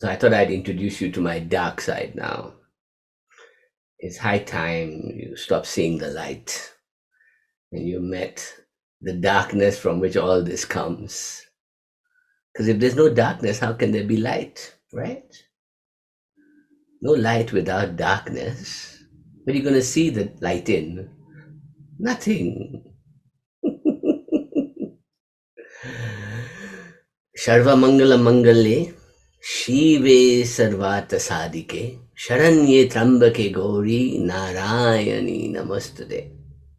So I thought I'd introduce you to my dark side now. It's high time you stop seeing the light and you met the darkness from which all this comes. Because if there's no darkness, how can there be light, right? No light without darkness. What are you going to see the light in? Nothing. Sharva Mangala Mangalye, Shive Sarvata Sadike, Sharanye Trambake Gauri, Narayani Namastude.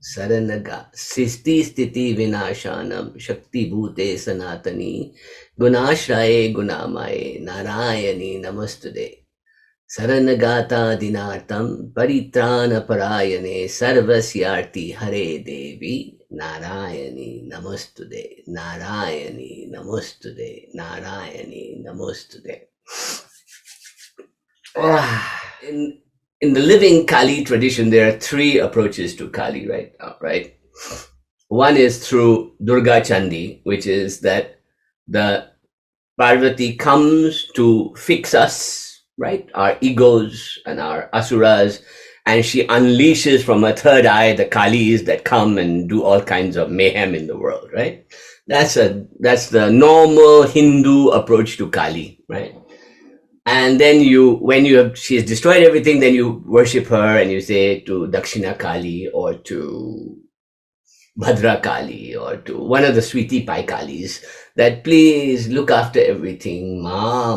Saranaga, Sisti Stiti Vinashanam, Shakti Bhute Sanatani, Gunashraye Gunamaye, Narayani Namastude. Saranagata Dinatam, Paritrana Parayane, Sarvasyarti Hare Devi, Narayani Namastude, Narayani Namastude, Narayani Namastude. In the living Kali tradition, there are three approaches to Kali, right? One is through Durga Chandi, which is that the Parvati comes to fix us, right? Our egos and our asuras, and she unleashes from her third eye the Kalis that come and do all kinds of mayhem in the world, right? That's the normal Hindu approach to Kali, right? And then she has destroyed everything, then you worship her and you say to Dakshina Kali or to Bhadra Kali or to one of the sweetie pie Kalis that please look after everything, ma,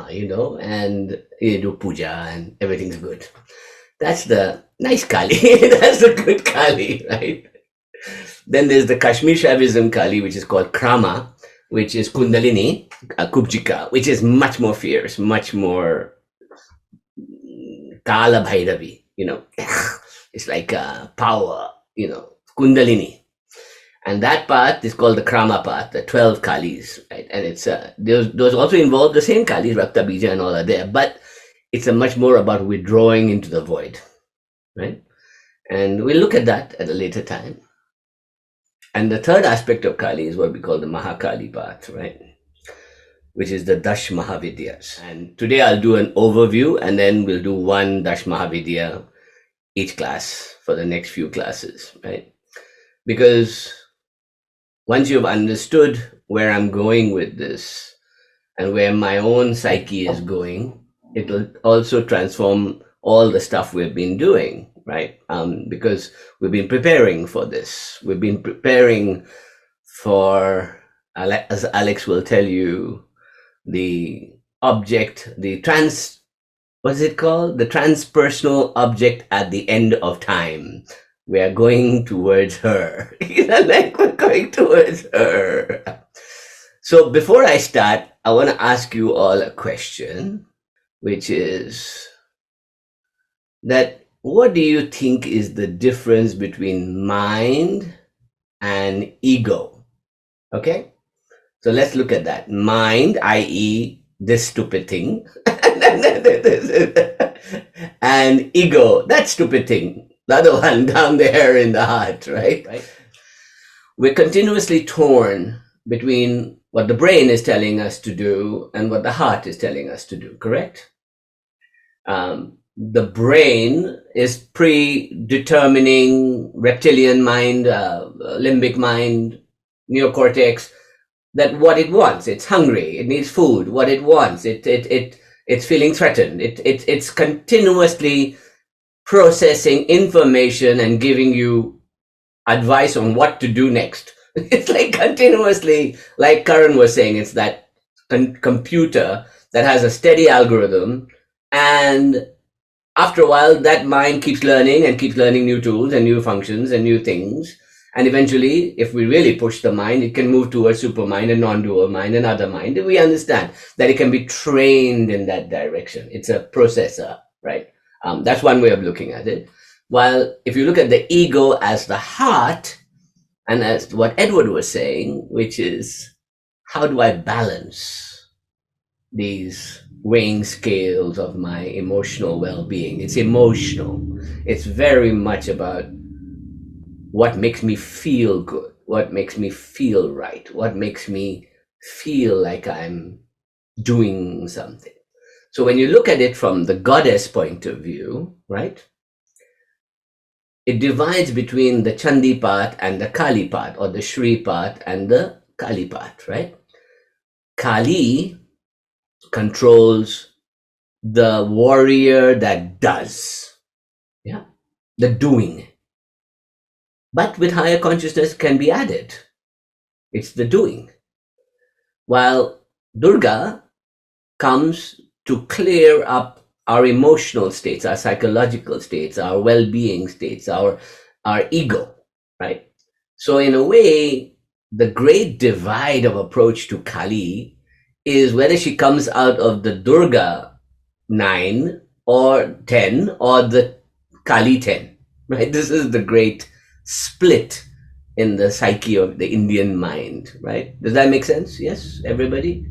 and you do puja and everything's good. That's the nice Kali. That's the good Kali, right? Then there's the Kashmir Shaivism Kali, which is called Krama, which is Kundalini, Kubjika, which is much more fierce, much more Kala Bhairavi, It's like power, Kundalini. And that path is called the Krama path, the 12 Kalis, right? And it's those also involve the same Kalis, Rakta Bija and all are there, but it's a much more about withdrawing into the void, right? And we'll look at that at a later time. And the third aspect of Kali is what we call the Maha Kali path, right? Which is the Dash Mahavidyas. And today I'll do an overview and then we'll do one Dash Mahavidya each class for the next few classes, right? Because once you've understood where I'm going with this and where my own psyche is going, it will also transform all the stuff we've been doing, right? Because we've been preparing for this. We've been preparing for, as Alex will tell you, the object, what's it called? The transpersonal object at the end of time. We are going towards her. We're going towards her. So before I start, I want to ask you all a question, which is that what do you think is the difference between mind and ego? Okay? So let's look at that. Mind, i.e., this stupid thing, and ego, that stupid thing. The other one down there in the heart, right? We're continuously torn between what the brain is telling us to do and what the heart is telling us to do, correct? The brain is predetermining reptilian mind, limbic mind, neocortex, that what it wants. It's hungry, it needs food, what it wants, it's feeling threatened. It's continuously processing information and giving you advice on what to do next. It's like continuously, like Karan was saying, it's that computer that has a steady algorithm, and after a while that mind keeps learning and keeps learning new tools and new functions and new things, and eventually, if we really push the mind, it can move towards supermind and non-dual mind and other mind. We understand that it can be trained in that direction. It's a processor, right? That's one way of looking at it. While if you look at the ego as the heart, and as what Edward was saying, which is, how do I balance these weighing scales of my emotional well-being? It's emotional. It's very much about what makes me feel good, what makes me feel right, what makes me feel like I'm doing something. So when you look at it from the goddess point of view, right, it divides between the Chandi part and the Kali part, or the Shri part and the Kali part, right? Kali controls the warrior that does, yeah, the doing. But with higher consciousness can be added. It's the doing. While Durga comes to clear up our emotional states, our psychological states, our well-being states, our ego, right? So in a way, the great divide of approach to Kali is whether she comes out of the Durga 9 or 10 or the Kali 10, right? This is the great split in the psyche of the Indian mind, right? Does that make sense? Yes, everybody?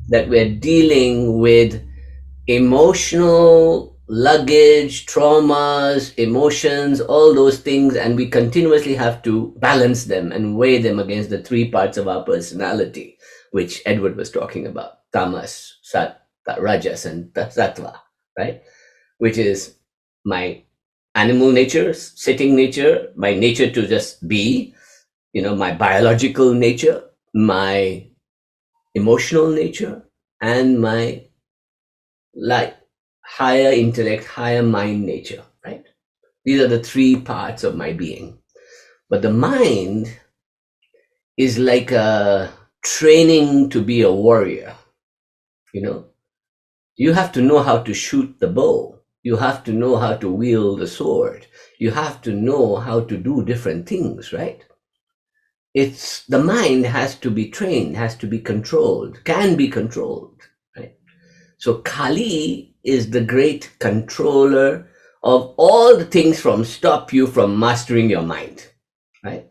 That we're dealing with emotional luggage, traumas, emotions, all those things, and we continuously have to balance them and weigh them against the three parts of our personality, which Edward was talking about: tamas, rajas, and sattva, right? Which is my animal nature, sitting nature, my nature to just be, my biological nature, my emotional nature, and my higher intellect, higher mind nature, right? These are the three parts of my being. But the mind is like a training to be a warrior. You have to know how to shoot the bow. You have to know how to wield the sword. You have to know how to do different things, right? The mind has to be trained, has to be controlled, can be controlled, right? So Kali is the great controller of all the things from stop you from mastering your mind, right?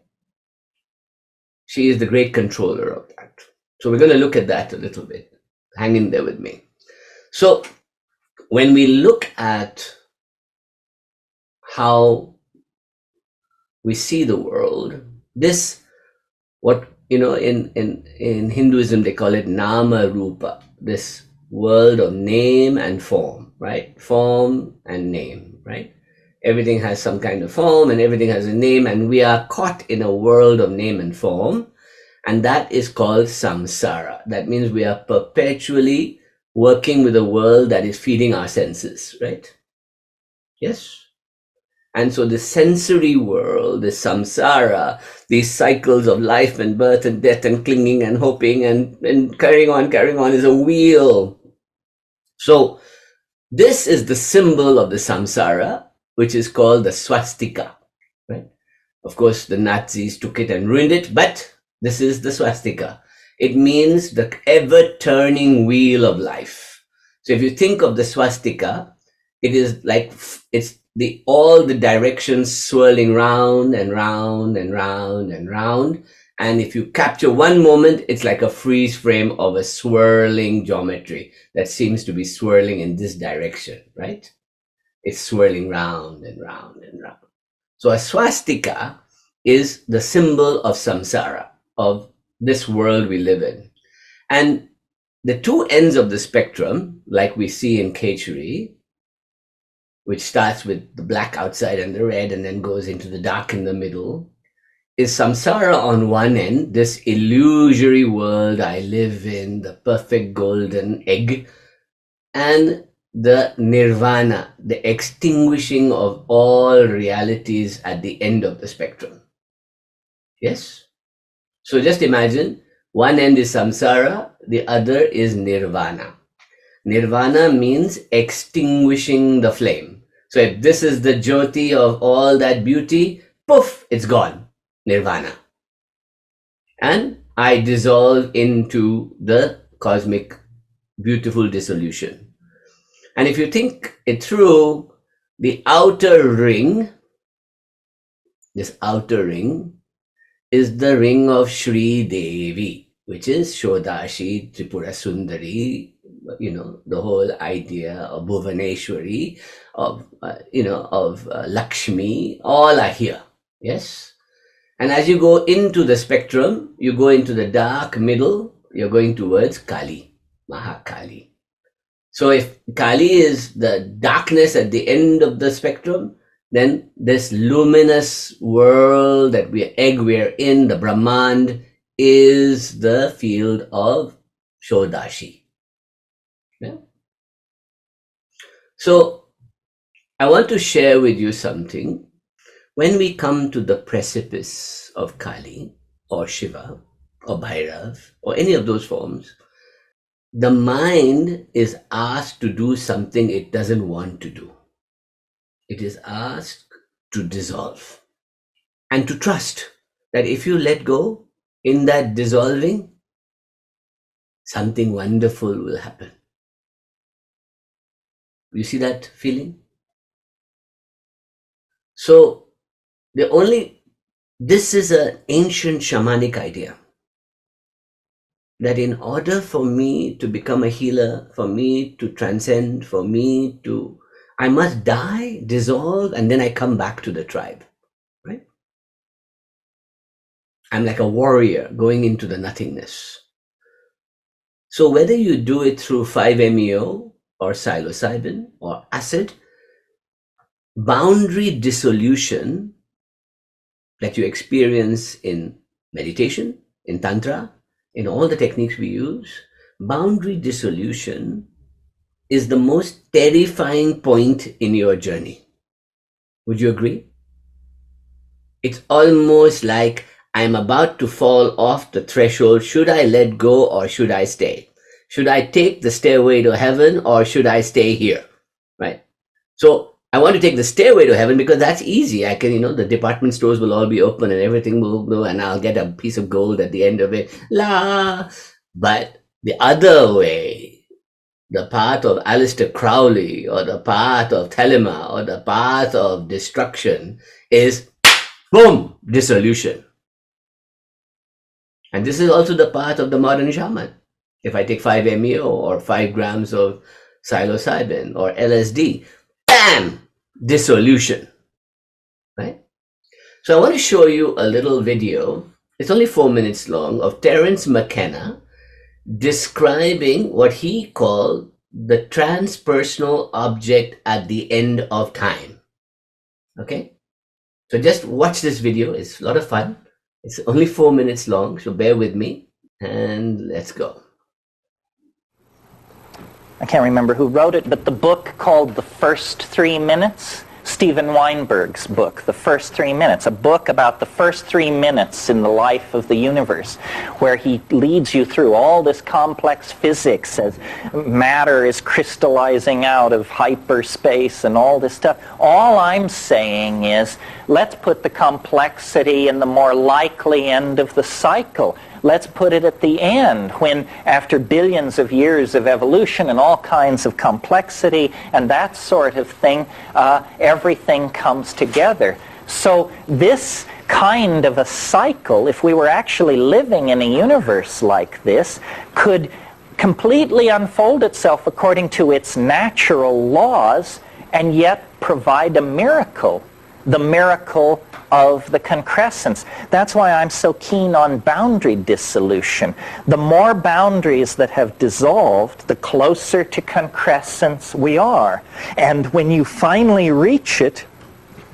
She is the great controller of that. So we're going to look at that a little bit. Hang in there with me. So when we look at how we see the world, what in Hinduism they call it nama rupa, this world of name and form, right? Form and name, right? Everything has some kind of form and everything has a name, and we are caught in a world of name and form, and that is called samsara. That means we are perpetually working with a world that is feeding our senses, right? Yes. And so the sensory world, the samsara, these cycles of life and birth and death and clinging and hoping and carrying on is a wheel. So this is the symbol of the samsara, which is called the swastika, right? Of course, the Nazis took it and ruined it, but this is the swastika. It means the ever-turning wheel of life. So if you think of the swastika, it is like it's all the directions swirling round and round and round and round. And if you capture one moment, it's like a freeze frame of a swirling geometry that seems to be swirling in this direction, right? It's swirling round and round and round. So a swastika is the symbol of samsara, of this world we live in. And the two ends of the spectrum, like we see in Choudhury, which starts with the black outside and the red and then goes into the dark in the middle, is samsara on one end, this illusory world I live in, the perfect golden egg, and the nirvana, the extinguishing of all realities at the end of the spectrum. Yes? So just imagine, one end is samsara, the other is nirvana. Nirvana means extinguishing the flame. So if this is the jyoti of all that beauty, poof, it's gone. Nirvana. And I dissolve into the cosmic beautiful dissolution. And if you think it through, the outer ring, this outer ring, is the ring of Shri Devi, which is Shodashi, Tripura Sundari, the whole idea of Bhuvaneshwari, of Lakshmi, all are here. Yes. And as you go into the spectrum, you go into the dark middle, you're going towards Kali. Maha Kali. So if Kali is the darkness at the end of the spectrum, then this luminous world that we're in, the Brahmand, is the field of Shodashi. Yeah? So I want to share with you something. When we come to the precipice of Kali or Shiva or Bhairav or any of those forms, the mind is asked to do something it doesn't want to do. It is asked to dissolve and to trust that if you let go, in that dissolving, something wonderful will happen. You see that feeling? So this is an ancient shamanic idea, that in order for me to become a healer, for me to transcend, I must die, dissolve, and then I come back to the tribe, right? I'm like a warrior going into the nothingness. So whether you do it through 5-MeO or psilocybin or acid, boundary dissolution that you experience in meditation, in tantra, in all the techniques we use, boundary dissolution is the most terrifying point in your journey. Would you agree? It's almost like I'm about to fall off the threshold. Should I let go or should I stay? Should I take the stairway to heaven or should I stay here? Right? So I want to take the stairway to heaven because that's easy. I can, the department stores will all be open and everything will go and I'll get a piece of gold at the end of it. But the other way, the path of Aleister Crowley or the path of Thelema or the path of destruction is boom, dissolution. And this is also the path of the modern shaman. If I take 5-MeO or 5 grams of psilocybin or LSD, bam, dissolution, right? So I want to show you a little video. It's only 4 minutes long of Terence McKenna describing what he called the transpersonal object at the end of time. Okay? So just watch this video. It's a lot of fun. It's only 4 minutes long, so bear with me and let's go. I can't remember who wrote it, but the book called The First 3 Minutes, Steven Weinberg's book, The First 3 Minutes, a book about the first 3 minutes in the life of the universe, where he leads you through all this complex physics as matter is crystallizing out of hyperspace and all this stuff. All I'm saying is, let's put the complexity in the more likely end of the cycle. Let's put it at the end, when after billions of years of evolution and all kinds of complexity and that sort of thing, everything comes together. So this kind of a cycle, if we were actually living in a universe like this, could completely unfold itself according to its natural laws and yet provide a miracle. The miracle of the concrescence. That's why I'm so keen on boundary dissolution. The more boundaries that have dissolved, the closer to concrescence we are. And when you finally reach it,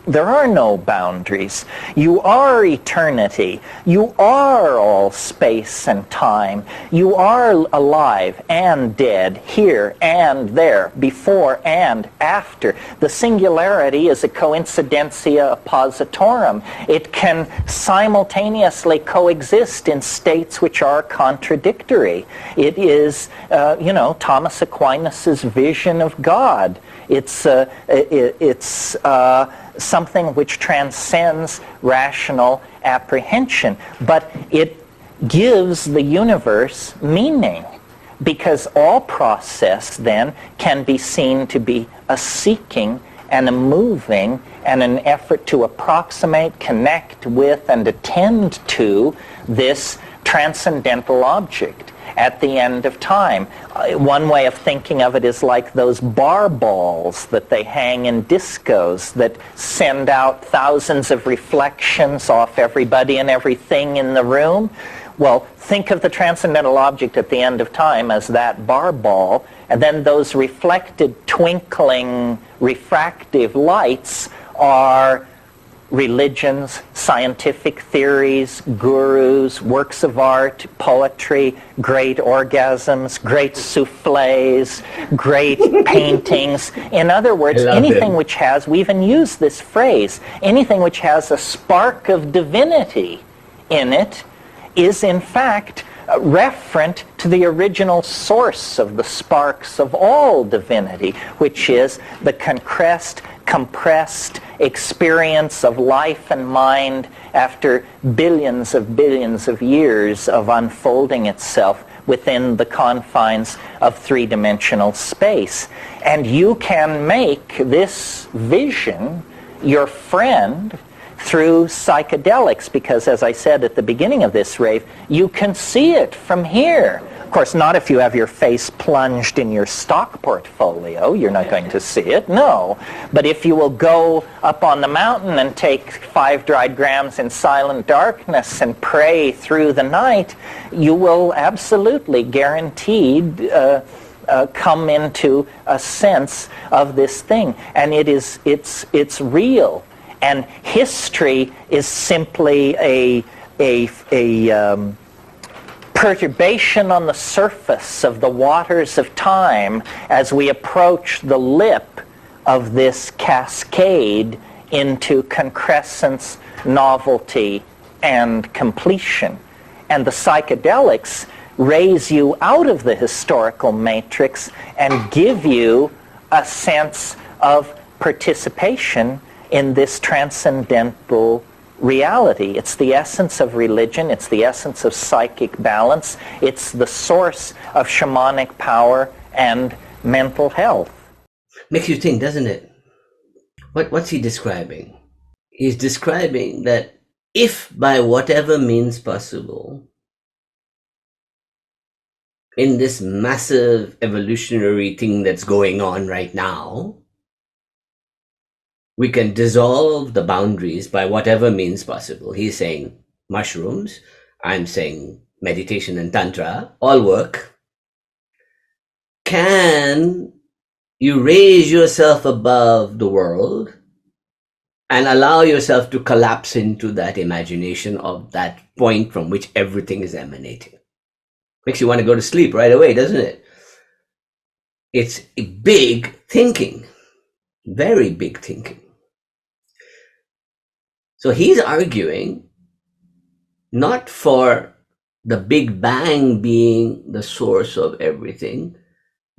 there are no boundaries. You are eternity. You are all space and time. You are alive and dead, here and there, before and after. The singularity is a coincidentia oppositorum. It can simultaneously coexist in states which are contradictory. It is, Thomas Aquinas's vision of God. It's something which transcends rational apprehension, but it gives the universe meaning, because all process then can be seen to be a seeking and a moving and an effort to approximate, connect with, and attend to this transcendental object at the end of time. One way of thinking of it is like those bar balls that they hang in discos that send out thousands of reflections off everybody and everything in the room. Well, think of the transcendental object at the end of time as that bar ball, and then those reflected, twinkling, refractive lights are religions, scientific theories, gurus, works of art, poetry, great orgasms, great souffles, great paintings. In other words, anything which has, we even use this phrase, anything which has a spark of divinity in it is in fact referent to the original source of the sparks of all divinity, which is the compressed experience of life and mind after billions of years of unfolding itself within the confines of three-dimensional space. And you can make this vision your friend through psychedelics, because as I said at the beginning of this rave, you can see it from here. Of course, not if you have your face plunged in your stock portfolio. You're not going to see it, no. But if you will go up on the mountain and take 5 dried grams in silent darkness and pray through the night, you will absolutely guaranteed come into a sense of this thing. And it's real. And history is simply a perturbation on the surface of the waters of time as we approach the lip of this cascade into concrescence, novelty, and completion. And the psychedelics raise you out of the historical matrix and give you a sense of participation in this transcendental reality. It's the essence of religion, it's the essence of psychic balance, it's the source of shamanic power and mental health. Makes you think, doesn't it? What's he describing? He's describing that if by whatever means possible, in this massive evolutionary thing that's going on right now, we can dissolve the boundaries by whatever means possible. He's saying mushrooms, I'm saying meditation and tantra, all work. Can you raise yourself above the world and allow yourself to collapse into that imagination of that point from which everything is emanating? Makes you want to go to sleep right away, doesn't it? It's big thinking, very big thinking. So he's arguing not for the Big Bang being the source of everything,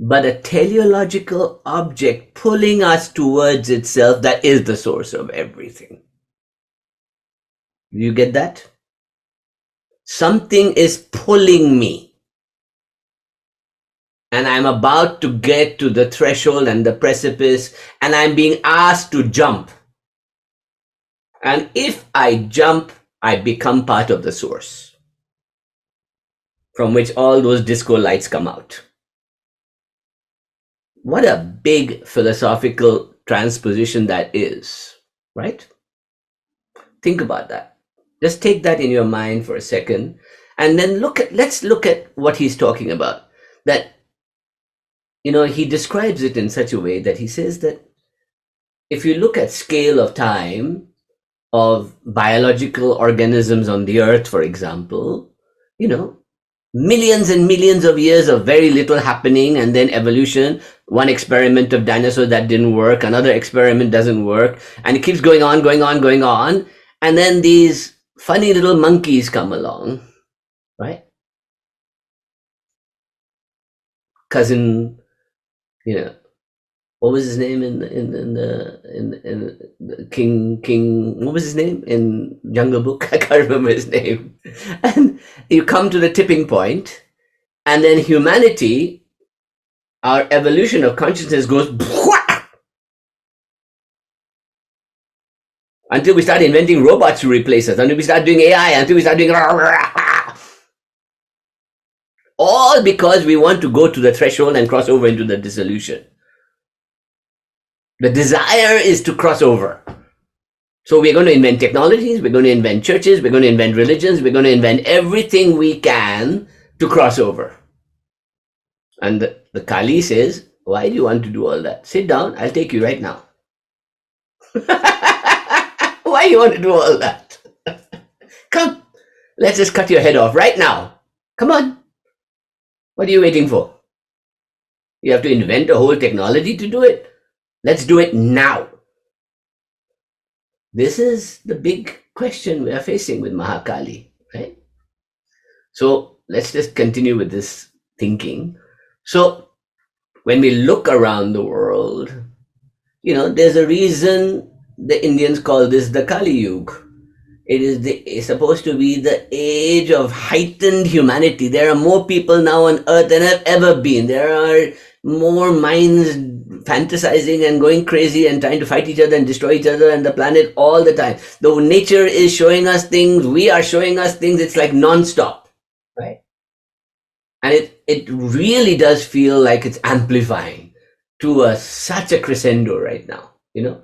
but a teleological object pulling us towards itself that is the source of everything. You get that? Something is pulling me, and I'm about to get to the threshold and the precipice, and I'm being asked to jump. And if I jump, I become part of the source from which all those disco lights come out. What a big philosophical transposition that is, right? Think about that. Just take that in your mind for a second, and then let's look at what he's talking about. That, he describes it in such a way that he says that if you look at scale of time of biological organisms on the earth, for example, millions and millions of years of very little happening, and then evolution, one experiment of dinosaurs that didn't work, another experiment doesn't work, and it keeps going on, and then these funny little monkeys come along, right? Cousin, what was his name in King? What was his name in Jungle Book? I can't remember his name. And you come to the tipping point, and then humanity, our evolution of consciousness goes until we start inventing robots to replace us, until we start doing AI, until we start doing all because we want to go to the threshold and cross over into the dissolution. The desire is to cross over. So we're going to invent technologies, we're going to invent churches, we're going to invent religions, we're going to invent everything we can to cross over. And the Kali says, why do you want to do all that? Sit down, I'll take you right now. Why do you want to do all that? Come, let's just cut your head off right now. Come on. What are you waiting for? You have to invent a whole technology to do it. Let's do it now. This is the big question we are facing with Maha Kali, right? So let's just continue with this thinking. So when we look around the world, there's a reason the Indians call this the Kali Yuga. It's supposed to be the age of heightened humanity. There are more people now on earth than have ever been. There are more minds fantasizing and going crazy and trying to fight each other and destroy each other and the planet all the time. Though nature is showing us things, we are showing us things, it's like non-stop, right? And it really does feel like it's amplifying to such a crescendo right now, no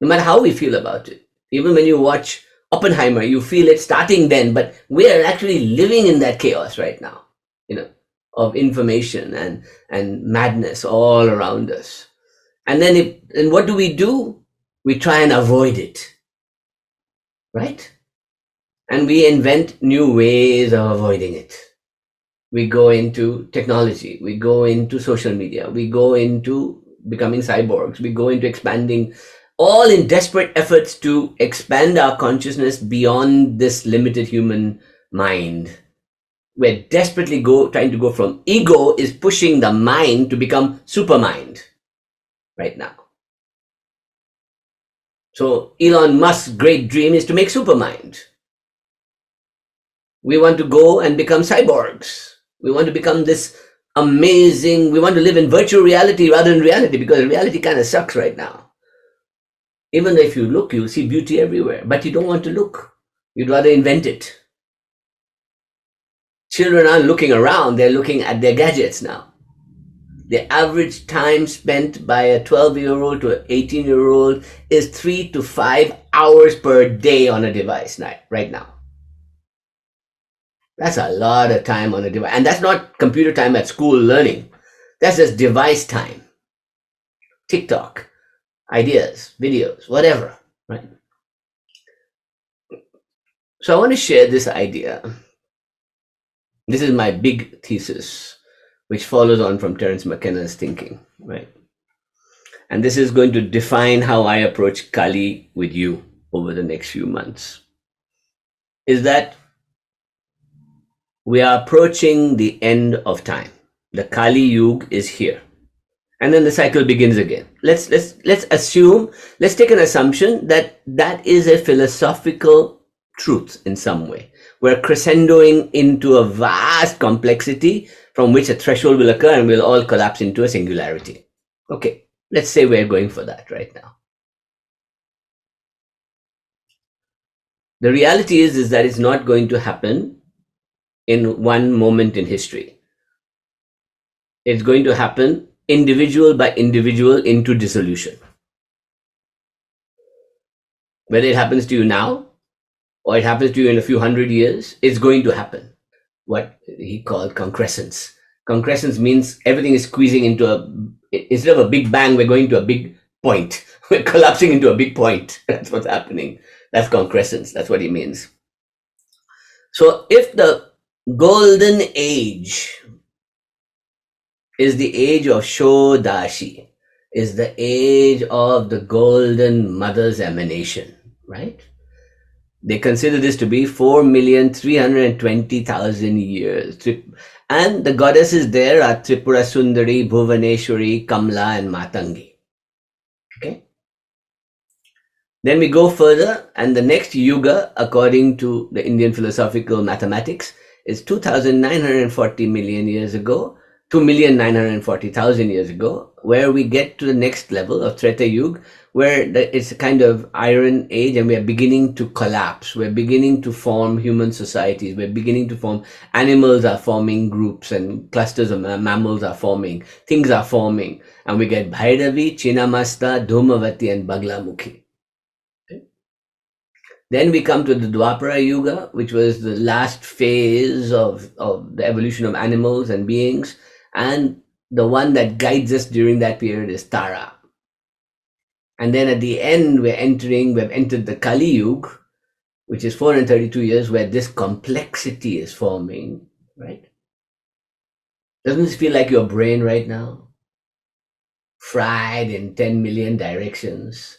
matter how we feel about it. Even when you watch Oppenheimer, you feel it starting then, but we're actually living in that chaos right now, of information and madness all around us. And then and what do? We try and avoid it, right? And we invent new ways of avoiding it. We go into technology, we go into social media, we go into becoming cyborgs, we go into expanding, all in desperate efforts to expand our consciousness beyond this limited human mind. We're desperately trying to go from ego is pushing the mind to become supermind right now. So Elon Musk's great dream is to make supermind. We want to go and become cyborgs. We want to become this amazing, we want to live in virtual reality rather than reality, because reality kind of sucks right now. Even though if you look, you'll see beauty everywhere, but you don't want to look. You'd rather invent it. Children aren't looking around, they're looking at their gadgets now. The average time spent by a 12-year-old to an 18-year-old is 3 to 5 hours per day on a device right now. That's a lot of time on a device. And that's not computer time at school learning. That's just device time. TikTok, ideas, videos, whatever, right? So I want to share this idea. This is my big thesis, which follows on from Terence Mckenna's thinking, right? And this is going to define how I approach Kali with you over the next few months. Is that we are approaching the end of time. The Kali Yuga is here. And then the cycle begins again. Let's assume, let's take an assumption that is a philosophical truth in some way. We're crescendoing into a vast complexity from which a threshold will occur and we'll all collapse into a singularity. Okay, let's say we're going for that right now. The reality is that it's not going to happen in one moment in history. It's going to happen individual by individual into dissolution. Whether it happens to you now or it happens to you in a few hundred years, it's going to happen. What he called concrescence. Concrescence means everything is squeezing into instead of a big bang, we're going to a big point. We're collapsing into a big point. That's what's happening. That's concrescence. That's what he means. So if the golden age is the age of Shodashi, is the age of the golden mother's emanation, right? They consider this to be 4,320,000 years. And the goddesses there are Tripura Sundari, Bhuvaneshwari, Kamla, and Matangi. Okay? Then we go further, and the next yuga, according to the Indian philosophical mathematics, is 2,940 million years ago, 2,940,000 years ago, where we get to the next level of Treta Yuga, where it's a kind of iron age and we are beginning to collapse. We're beginning to form human societies. We're beginning to form, animals are forming groups and clusters of mammals are forming. Things are forming. And we get Bhairavi, Chinnamasta, Dhumavati and Baglamukhi. Okay? Then we come to the Dwapara Yuga, which was the last phase of the evolution of animals and beings. And the one that guides us during that period is Tara. And then at the end, we've entered the Kali Yuga, which is 432 years, where this complexity is forming, right? Doesn't this feel like your brain right now? Fried in 10 million directions.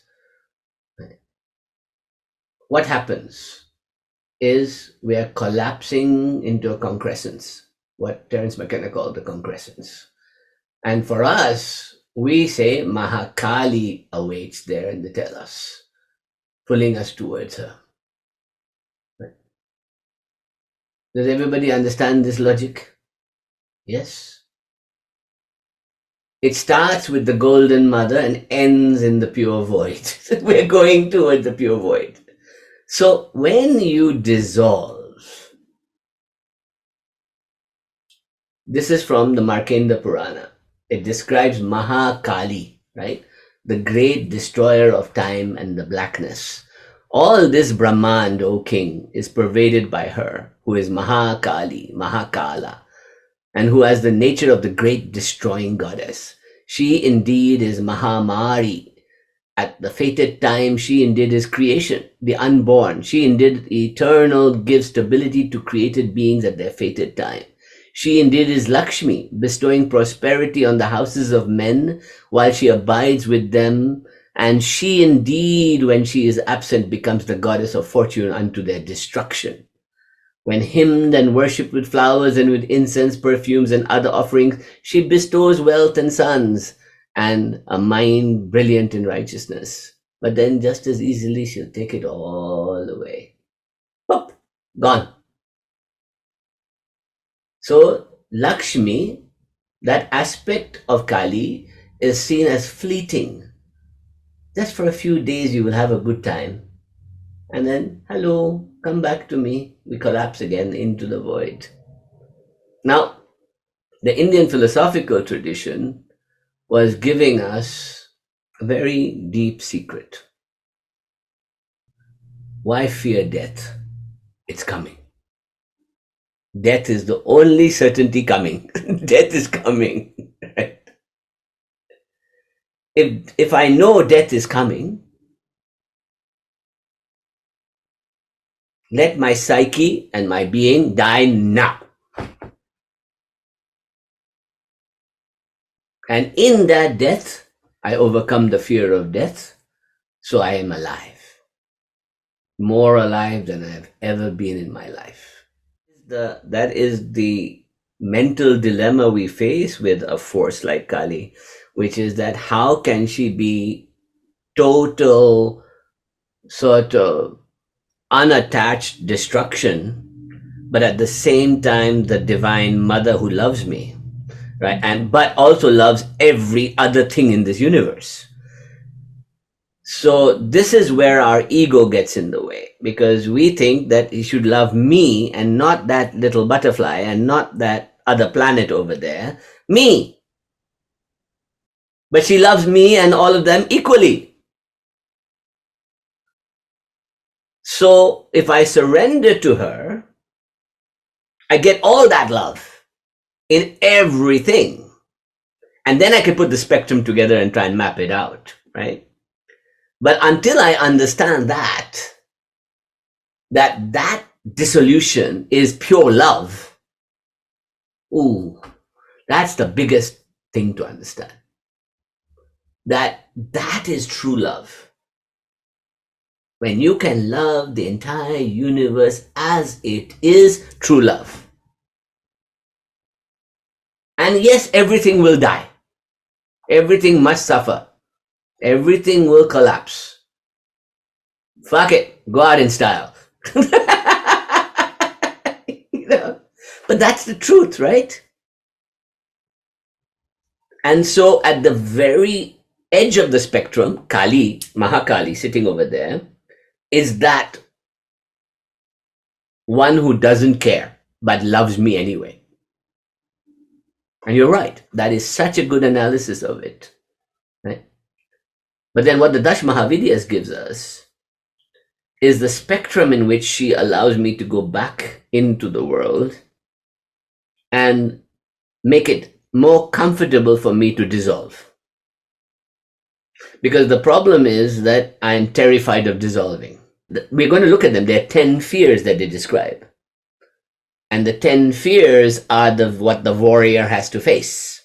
What happens is we are collapsing into a concrescence, what Terence Mckenna called the concrescence. And for us, we say Maha Kali awaits there in the Telas, pulling us towards her. Does everybody understand this logic? Yes. It starts with the golden mother and ends in the pure void. We're going towards the pure void. So when you dissolve, this is from the Markandeya Purana. It describes Maha Kali, right? The great destroyer of time and the blackness. All this Brahmand, O king, is pervaded by her, who is Maha Kali, Mahakala, and who has the nature of the great destroying goddess. She indeed is Mahamari. At the fated time, she indeed is creation, the unborn. She indeed eternal gives stability to created beings at their fated time. She indeed is Lakshmi, bestowing prosperity on the houses of men while she abides with them. And she indeed, when she is absent, becomes the goddess of fortune unto their destruction. When hymned and worshipped with flowers and with incense, perfumes, and other offerings, she bestows wealth and sons and a mind brilliant in righteousness. But then just as easily, she'll take it all away. Boop, gone. So Lakshmi, that aspect of Kali, is seen as fleeting. Just for a few days you will have a good time. And then, hello, come back to me. We collapse again into the void. Now, the Indian philosophical tradition was giving us a very deep secret. Why fear death? It's coming. Death is the only certainty coming. Death is coming. Right? If I know death is coming, let my psyche and my being die now. And in that death, I overcome the fear of death, so I am alive. More alive than I've ever been in my life. That is the mental dilemma we face with a force like Kali, which is that how can she be total sort of unattached destruction, but at the same time the divine mother who loves me, right? And but also loves every other thing in this universe. So this is where our ego gets in the way, because we think that he should love me and not that little butterfly and not that other planet over there, me. But she loves me and all of them equally. So if I surrender to her, I get all that love in everything. And then I can put the spectrum together and try and map it out, right? But until I understand that dissolution is pure love, ooh, that's the biggest thing to understand. That is true love. When you can love the entire universe as it is, true love. And yes, everything will die. Everything must suffer. Everything will collapse. Fuck it. Go out in style. You know? But that's the truth, right? And so at the very edge of the spectrum, Kali, Maha Kali, sitting over there, is that one who doesn't care but loves me anyway. And you're right. That is such a good analysis of it. Right? But then what the Dash Mahavidyas gives us is the spectrum in which she allows me to go back into the world and make it more comfortable for me to dissolve. Because the problem is that I'm terrified of dissolving. We're going to look at them. There are 10 fears that they describe. And the 10 fears are what the warrior has to face.